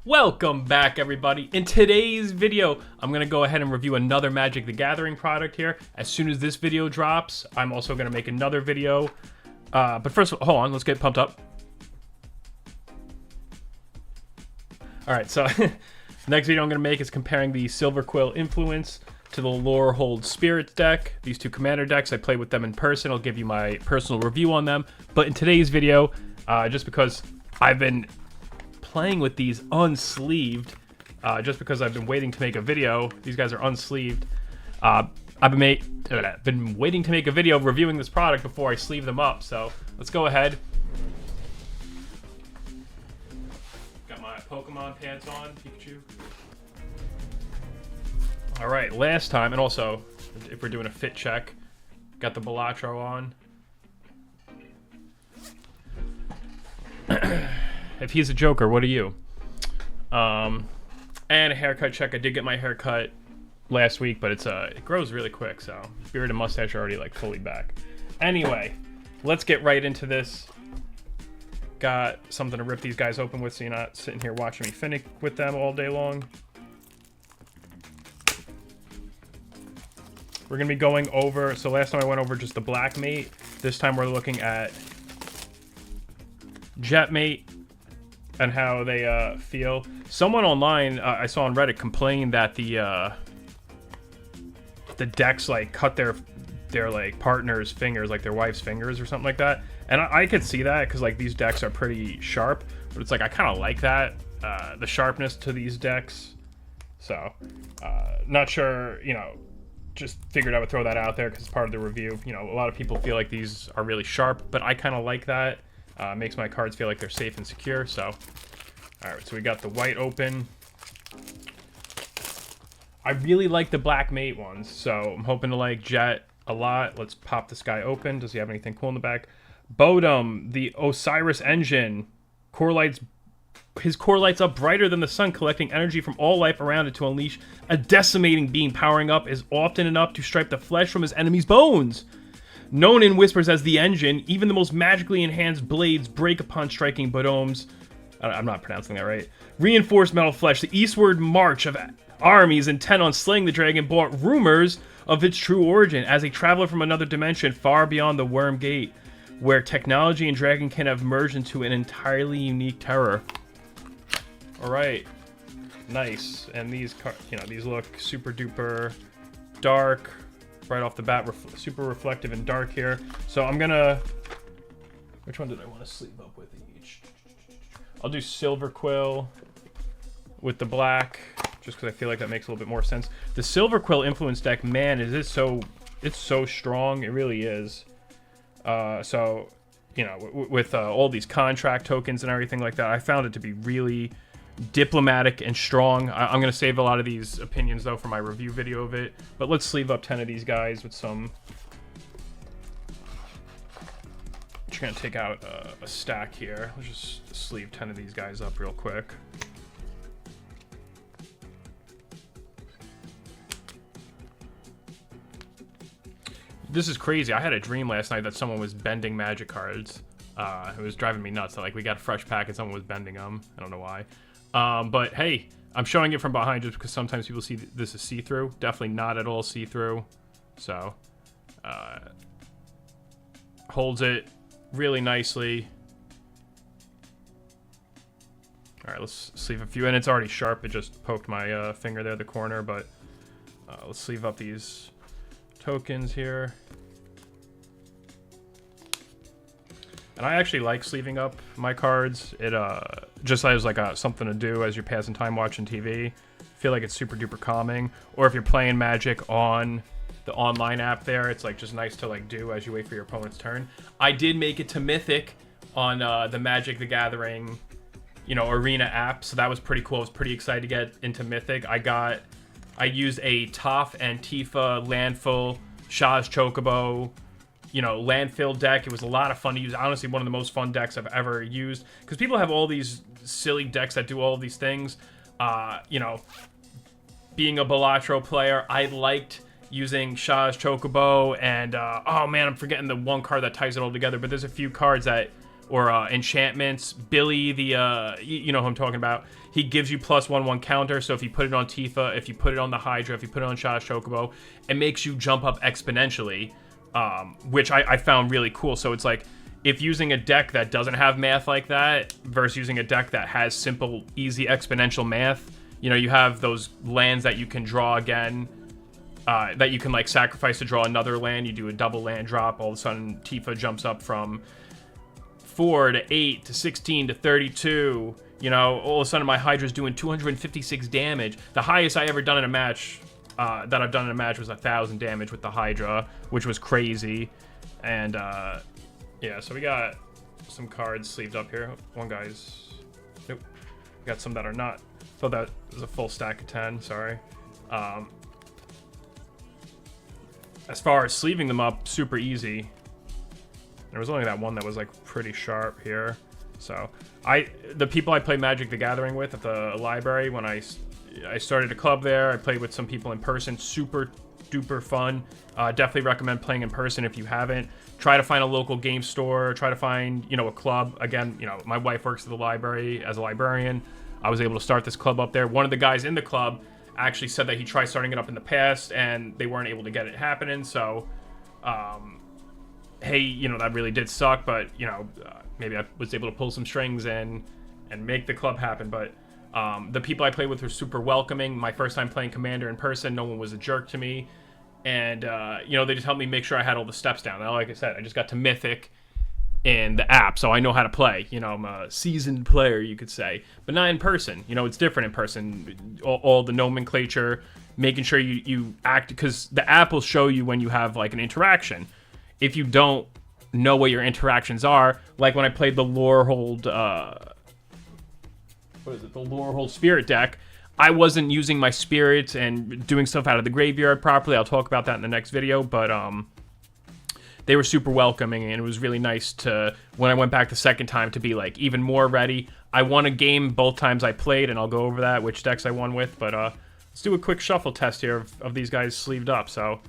Welcome back, everybody. In today's video, I'm going to go ahead and review another Magic the Gathering product here. As soon as this video drops, I'm also going to make another video. But first, hold on, let's get pumped up. Alright, so next video I'm going to make is comparing the Silverquill Influence to the Lorehold Spirits deck. These two commander decks, I played with them in person. I'll give you my personal review on them. But in today's video, just because I've been playing with these unsleeved, just because I've been waiting to make a video. These guys are unsleeved. I've been waiting to make a video reviewing this product before I sleeve them up. So let's go ahead. Got my Pokemon pants on, Pikachu. All right, last time, and also if we're doing a fit check, got the Balatro on. If he's a Joker, what are you? And a haircut check. I did get my haircut last week, but it grows really quick, so beard and mustache are already like fully back. Anyway, let's get right into this. Got something to rip these guys open with, so you're not sitting here watching me finick with them all day long. We're gonna be going over. So last time I went over just the Black Mate. This time we're looking at Jet Mate and how they feel. Someone online I saw on Reddit complained that the decks like cut their like partner's fingers, like their wife's fingers or something like that. And I could see that because like these decks are pretty sharp, but it's like I kind of like that the sharpness to these decks. So not sure, you know, just figured I would throw that out there because it's part of the review. You know, a lot of people feel like these are really sharp, but I kind of like that. Makes my cards feel like they're safe and secure. So, all right, so we got the white open. I really like the Black Mate ones, so I'm hoping to like Jet a lot. Let's pop this guy open. Does he have anything cool in the back? Bodum, the Osiris engine. His core lights up brighter than the sun, collecting energy from all life around it to unleash a decimating beam. Powering up is often enough to stripe the flesh from his enemy's bones. Known in whispers as the Engine, even the most magically enhanced blades break upon striking Bodom's... I'm not pronouncing that right. Reinforced metal flesh. The eastward march of armies intent on slaying the dragon brought rumors of its true origin as a traveler from another dimension far beyond the Worm Gate, where technology and dragonkin have merged into an entirely unique terror. Alright. Nice. And these, you know, these look super duper dark. Right off the bat, super reflective and dark here. So I'm gonna... Which one did I want to sleeve up with each? I'll do Silverquill with the black, just because I feel like that makes a little bit more sense. The Silverquill Influence deck, man, it's so strong. It really is. So, you know, with all these contract tokens and everything like that, I found it to be really diplomatic and strong. I'm going to save a lot of these opinions, though, for my review video of it. But let's sleeve up 10 of these guys with some... Just going to take out a stack here. Let's just sleeve 10 of these guys up real quick. This is crazy. I had a dream last night that someone was bending Magic cards. It was driving me nuts. Like, we got a fresh pack and someone was bending them. I don't know why. But hey, I'm showing it from behind just because sometimes people see this as see-through. Definitely not at all see-through. So, holds it really nicely. All right, let's sleeve a few. And it's already sharp. It just poked my finger there, the corner. But let's sleeve up these tokens here. And I actually like sleeving up my cards. It just as like something to do as you're passing time watching TV. I feel like it's super duper calming. Or if you're playing Magic on the online app there, it's like just nice to like do as you wait for your opponent's turn. I did make it to Mythic on the Magic the Gathering, you know, Arena app, so that was pretty cool. I was pretty excited to get into Mythic. I used a Toph and Tifa Landfill Shah's Chocobo, you know, landfill deck. It was a lot of fun to use. Honestly, one of the most fun decks I've ever used. Because people have all these silly decks that do all of these things. You know, being a Balatro player, I liked using Shah's Chocobo and, oh man, I'm forgetting the one card that ties it all together. But there's a few cards that or enchantments. Billy, the you know who I'm talking about. He gives you +1/+1 counter. So if you put it on Tifa, if you put it on the Hydra, if you put it on Shada's Chocobo, it makes you jump up exponentially, which I found really cool. So it's like, if using a deck that doesn't have math like that versus using a deck that has simple, easy exponential math, you know, you have those lands that you can draw again, that you can like sacrifice to draw another land. You do a double land drop. All of a sudden, Tifa jumps up from 4 to 8 to 16 to 32. You know, all of a sudden my Hydra's doing 256 damage. The highest I ever done in a match, that I've done in a match, was 1,000 damage with the Hydra, which was crazy. And yeah, so we got some cards sleeved up here. One guy's, nope. We got some that are not. Thought that was a full stack of 10. Sorry. As far as sleeving them up, super easy. There was only that one that was like pretty sharp here. So the people I play Magic the Gathering with at the library, when I started a club there, I played with some people in person. Super duper fun. Definitely recommend playing in person if you haven't. Try to find a local game store. Try to find, you know, a club. Again, you know, my wife works at the library as a librarian. I was able to start this club up there. One of the guys in the club actually said that he tried starting it up in the past and they weren't able to get it happening. So, hey, you know, that really did suck, but, you know, maybe I was able to pull some strings and make the club happen. But the people I played with were super welcoming. My first time playing Commander in person, no one was a jerk to me. And, you know, they just helped me make sure I had all the steps down. Now, like I said, I just got to Mythic in the app, so I know how to play. You know, I'm a seasoned player, you could say. But not in person. You know, it's different in person. All the nomenclature, making sure you act, because the app will show you when you have, like, an interaction. If you don't know what your interactions are, like when I played the Lorehold, what is it, the Lorehold Spirit deck, I wasn't using my spirits and doing stuff out of the graveyard properly. I'll talk about that in the next video, but they were super welcoming, and it was really nice to, when I went back the second time, to be like even more ready. I won a game both times I played, and I'll go over that, which decks I won with, but let's do a quick shuffle test here of these guys sleeved up. So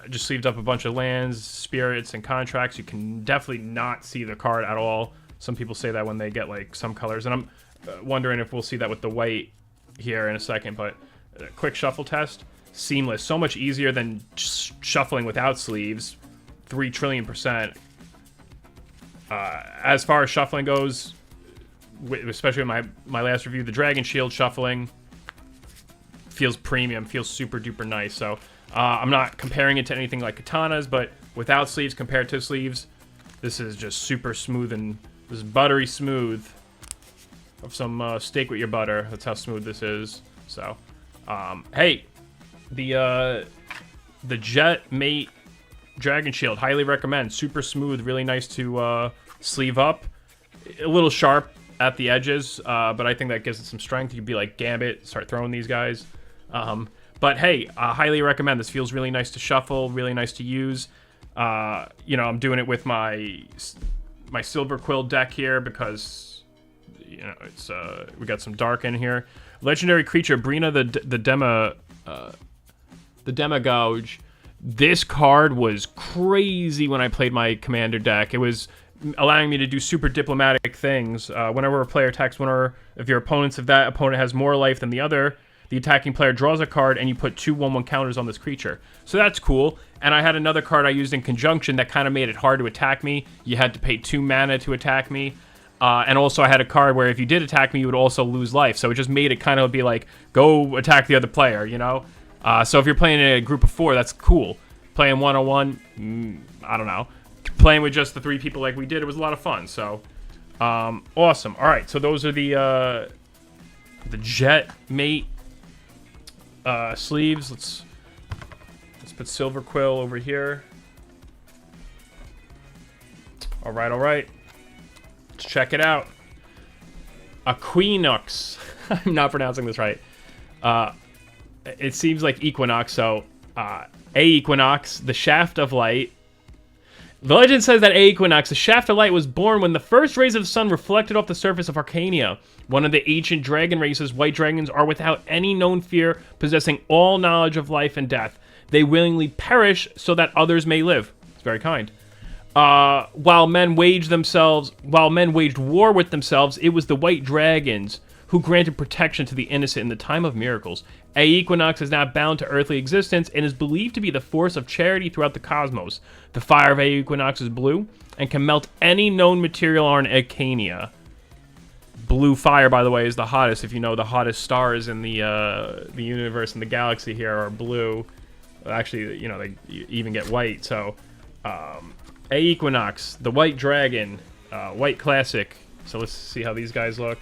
just sleeved up a bunch of lands, spirits, and contracts. You can definitely not see the card at all. Some people say that when they get like some colors, and I'm wondering if we'll see that with the white here in a second. But quick shuffle test, seamless, so much easier than shuffling without sleeves, 3 trillion%. As far as shuffling goes, especially in my last review, the Dragon Shield shuffling feels premium, feels super duper nice. So I'm not comparing it to anything like Katanas, but without sleeves compared to sleeves, this is just super smooth, and this is buttery smooth. Of some steak with your butter. That's how smooth this is. So, hey, the Jet Mate Dragon Shield, highly recommend. Super smooth, really nice to sleeve up. A little sharp at the edges, but I think that gives it some strength. You could be like Gambit, start throwing these guys. But hey, highly recommend. This feels really nice to shuffle, really nice to use. You know, I'm doing it with my Silverquill deck here because, you know, it's we got some dark in here. Legendary creature Brina the Demagouge. This card was crazy when I played my commander deck. It was allowing me to do super diplomatic things. Whenever a player attacks if your opponents, if that opponent has more life than the other, the attacking player draws a card and you put 2 1/1 counters on this creature. So that's cool. And I had another card I used in conjunction that kind of made it hard to attack me. You had to pay 2 mana to attack me. And also I had a card where if you did attack me, you would also lose life. So it just made it kind of be like, go attack the other player, you know? So if you're playing in a group of 4, that's cool. Playing one-on-one, I don't know. Playing with just the 3 people like we did, it was a lot of fun. So, awesome. All right, so those are the Jet Mate sleeves. Let's put Silverquill over here. All right. Let's check it out. Equinox. I'm not pronouncing this right. It seems like Equinox, so A Equinox, the Shaft of Light. The legend says that A Equinox, the Shaft of Light, was born when the first rays of the sun reflected off the surface of Arcania. One of the ancient dragon races, white dragons are without any known fear, possessing all knowledge of life and death. They willingly perish so that others may live. It's very kind. While men waged war with themselves, it was the white dragons who granted protection to the innocent in the time of miracles. A Equinox is not bound to earthly existence and is believed to be the force of charity throughout the cosmos. The fire of A Equinox is blue and can melt any known material on Arcania. Blue fire, by the way, is the hottest. If you know, the hottest stars in the universe and the galaxy here are blue. Actually, you know, they even get white. So, A Equinox, the white dragon, white classic. So let's see how these guys look.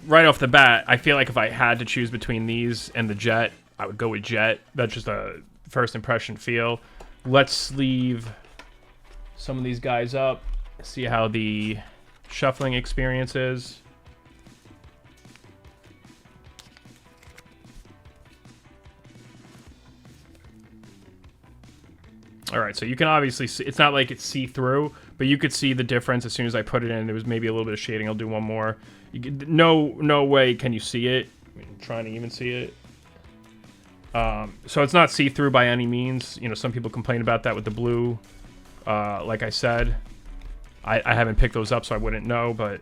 Right off the bat, I feel like if I had to choose between these and the Jet, I would go with Jet. That's just a first impression feel. Let's leave some of these guys up. See how the shuffling experience is. All right, so you can obviously see, it's not like it's see-through, but you could see the difference as soon as I put it in. There was maybe a little bit of shading. I'll do one more. No way can you see it. I'm trying to even see it. So it's not see-through by any means. You know, some people complain about that with the blue. Like I said, I haven't picked those up, so I wouldn't know, but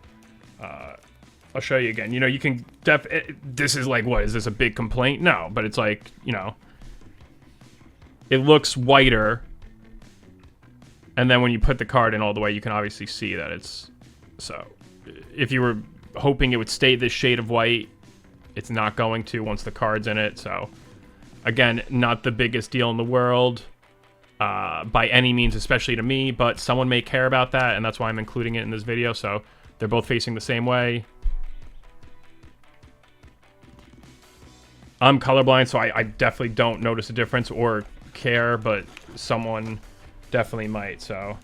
I'll show you again. You know, you can this is like, what, is this a big complaint? No, but it's like, you know, it looks whiter. And then when you put the card in all the way, you can obviously see that it's... So, if you were hoping it would stay this shade of white, it's not going to once the card's in it. So, again, not the biggest deal in the world by any means, especially to me. But someone may care about that, and that's why I'm including it in this video. So, they're both facing the same way. I'm colorblind, so I definitely don't notice a difference or care, but someone... definitely might. So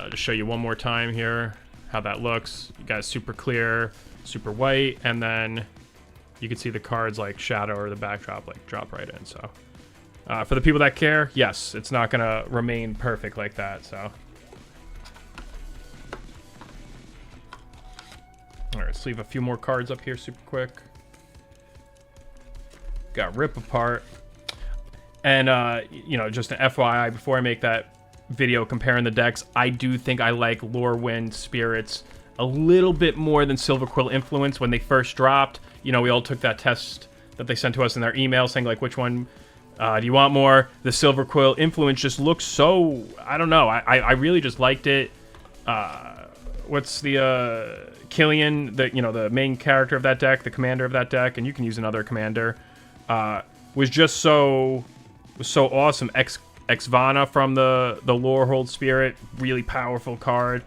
to show you one more time here how that looks, you got super clear, super white, and then you can see the cards like shadow or the backdrop like drop right in. So for the people that care, yes, it's not gonna remain perfect like that. So all right, let's leave a few more cards up here super quick. Got Rip Apart. And, you know, just an FYI, before I make that video comparing the decks, I do think I like Lorehold Spirits a little bit more than Silverquill Influence when they first dropped. You know, we all took that test that they sent to us in their email saying, like, which one do you want more? The Silverquill Influence just looks so... I don't know. I really just liked it. What's the... Killian, the main character of that deck, the commander of that deck, and you can use another commander, was just so awesome. Exvana from the Lorehold Spirit, really powerful card.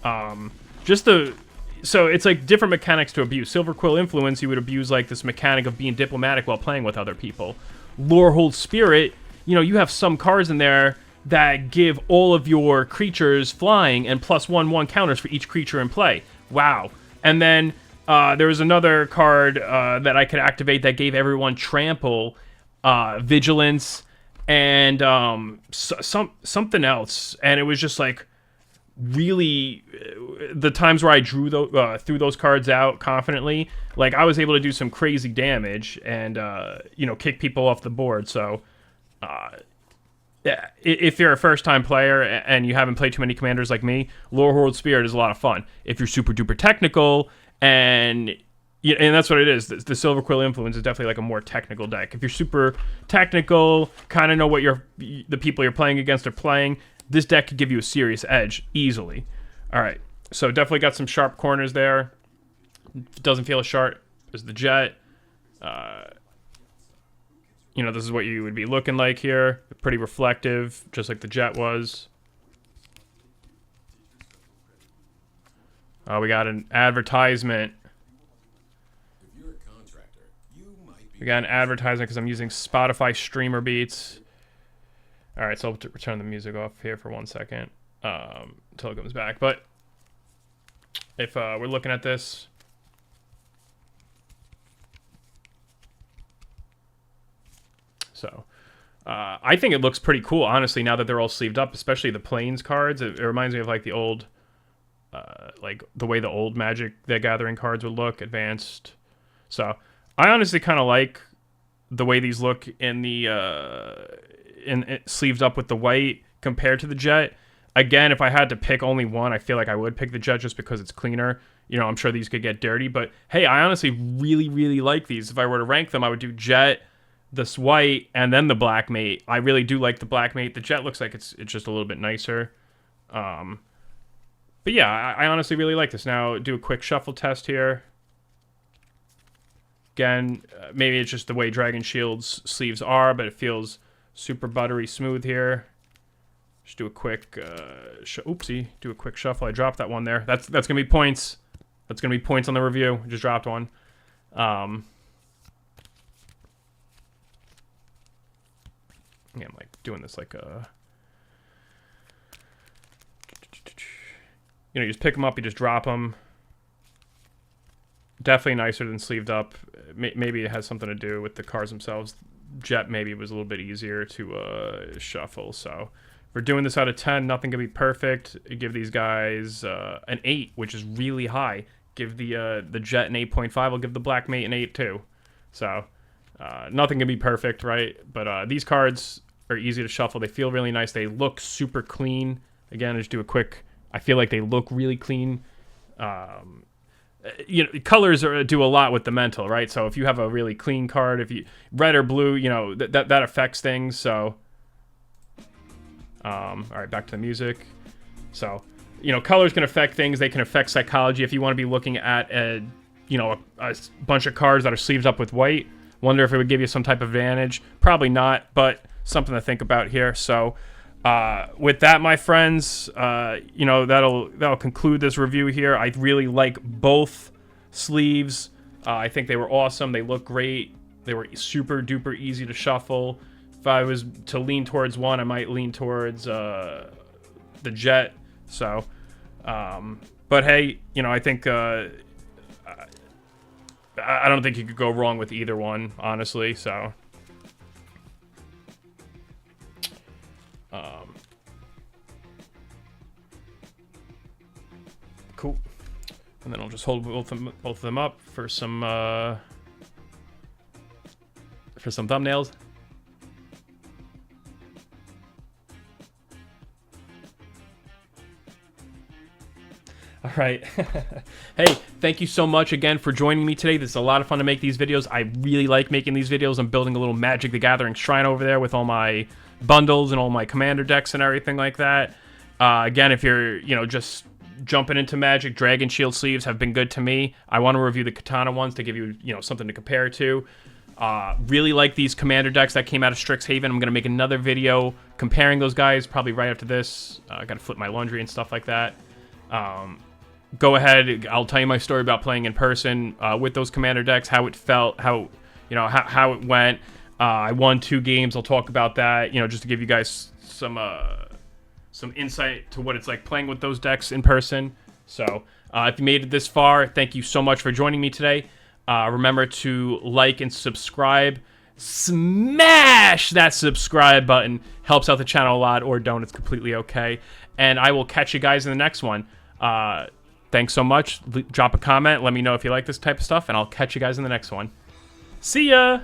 So it's like different mechanics to abuse. Silverquill Influence, you would abuse like this mechanic of being diplomatic while playing with other people. Lorehold Spirit, you know, you have some cards in there that give all of your creatures flying and +1/+1 counters for each creature in play. Wow. And then there was another card that I could activate that gave everyone trample, vigilance, and something else. And it was just like really the times where I threw those cards out confidently, like I was able to do some crazy damage and you know, kick people off the board. So yeah, if you're a first-time player and you haven't played too many commanders like me, Lorehold Spirit is a lot of fun. If you're super duper technical and that's what it is. The Silverquill Influence is definitely like a more technical deck. If you're super technical, kind of know what the people you're playing against are playing, this deck could give you a serious edge easily. All right, so definitely got some sharp corners there. It doesn't feel as sharp as the Jet. You know, this is what you would be looking like here. Pretty reflective, just like the Jet was. We got an advertisement. We got an advertisement because I'm using Spotify streamer beats. All right, so I'll return the music off here for 1 second until it comes back. But if we're looking at this, so I think it looks pretty cool, honestly, now that they're all sleeved up, especially the Plains cards. It reminds me of like the old like the way the old Magic the Gathering cards would look, advanced. So I honestly kind of like the way these look in the sleeved up with the white compared to the Jet. Again, if I had to pick only one, I feel like I would pick the Jet just because it's cleaner. You know, I'm sure these could get dirty, but hey, I honestly really, really like these. If I were to rank them, I would do Jet, this white, and then the Black Mate. I really do like the Black Mate. The Jet looks like it's just a little bit nicer. But yeah, I honestly really like this. Now, do a quick shuffle test here. Again, maybe it's just the way Dragon Shield's sleeves are, but it feels super buttery smooth here. Just do a quick, oopsie, do a quick shuffle. I dropped that one there. That's gonna be points. That's gonna be points on the review. Just dropped one. Yeah, I'm like doing this like a, you know, you just pick them up, you just drop them. Definitely nicer than sleeved up. Maybe it has something to do with the cards themselves. Jet maybe was a little bit easier to shuffle. So if we're doing this out of 10, nothing can be perfect. Give these guys an 8, which is really high. Give the Jet an 8.5. I'll give the Black Mate an 8 too. So nothing can be perfect, right? But these cards are easy to shuffle. They feel really nice. They look super clean. Again, just do a quick. I feel like they look really clean. You know, colors do a lot with the mental, right? So if you have a really clean card, if you red or blue, you know, that affects things. So all right, back to the music. So, you know, colors can affect things. They can affect psychology. If you want to be looking at a bunch of cards that are sleeved up with white, wonder if it would give you some type of advantage. Probably not, but something to think about here. So with that, my friends, you know, that'll conclude this review here. I really like both sleeves. I think they were awesome. They look great. They were super duper easy to shuffle. If I was to lean towards one, I might lean towards the Jet. So, but hey, you know, I think I don't think you could go wrong with either one, honestly. So. Cool. And then I'll just hold both of them up for some thumbnails. All right. Hey, thank you so much again for joining me today. This is a lot of fun to make these videos. I really like making these videos. I'm building a little Magic the Gathering shrine over there with all my bundles and all my commander decks and everything like that. Again, if you're, you know, just jumping into Magic, Dragon Shield sleeves have been good to me. I want to review the Katana ones to give you, you know, something to compare to. Really like these commander decks that came out of Strixhaven. I'm going to make another video comparing those guys probably right after this. I got to flip my laundry and stuff like that. Go ahead. I'll tell you my story about playing in person with those commander decks, how it felt, how it went. I won 2 games. I'll talk about that, you know, just to give you guys some insight to what it's like playing with those decks in person. So if you made it this far, thank you so much for joining me today. Remember to like and subscribe. Smash that subscribe button. Helps out the channel a lot, or don't. It's completely okay. And I will catch you guys in the next one. Thanks so much. Drop a comment. Let me know if you like this type of stuff, and I'll catch you guys in the next one. See ya!